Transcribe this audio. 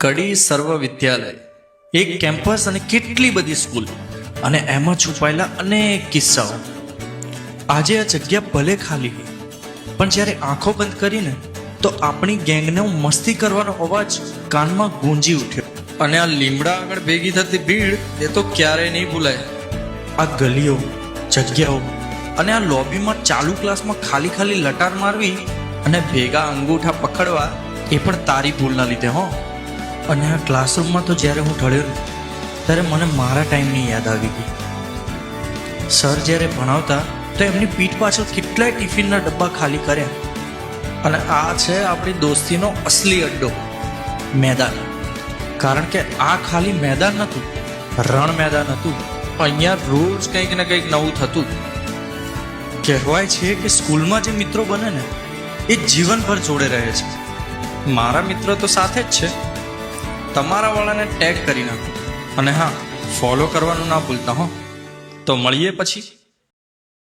કડી સર્વ વિદ્યાલય, એક કેમ્પસ અને કેટલી બધી સ્કૂલ અને એમાં છુપાયેલા અનેક કિસ્સાઓ. આજે આ જગ્યા ભલે ખાલી હોય, પણ જ્યારે આંખો બંધ કરીને તો આપણી ગેંગને મસ્તી કરવાનો અવાજ કાનમાં ગૂંજી ઉઠ્યો. અને આ લીમડા આગળ ભેગી થતી ભીડ એ તો ક્યારેય નહીં ભૂલાય. આ ગલીઓ, જગ્યાઓ અને આ લોબીમાં ચાલુ ક્લાસમાં ખાલી ખાલી લટાર મારવી અને ભેગા અંગૂઠા પકડવા એ પણ તારી ભૂલના લીધે હો. અને આ ક્લાસરૂમમાં તો જ્યારે હું ઢળ્યો ને ત્યારે મને મારા ટાઈમની યાદ આવી ગઈ. સર જ્યારે ભણાવતા તો એમની પીઠ પાછળ કેટલાય ટિફિનના ડબ્બા ખાલી કર્યા. અને આ છે આપણી દોસ્તીનો અસલી અડ્ડો, મેદાન. કારણ કે આ ખાલી મેદાન નહોતું, રણ મેદાન હતું. અહીંયા રોજ કંઈક ને કંઈક નવું થતું. કહેવાય છે કે સ્કૂલમાં જે મિત્રો બને ને એ જીવનભર જોડે રહે છે. મારા મિત્રો તો સાથે જ છે. તમારા વાળાને ટેગ કરી નાખો અને હા, ફોલો કરવાનું ના ભૂલતા હો. તો મળીએ પછી.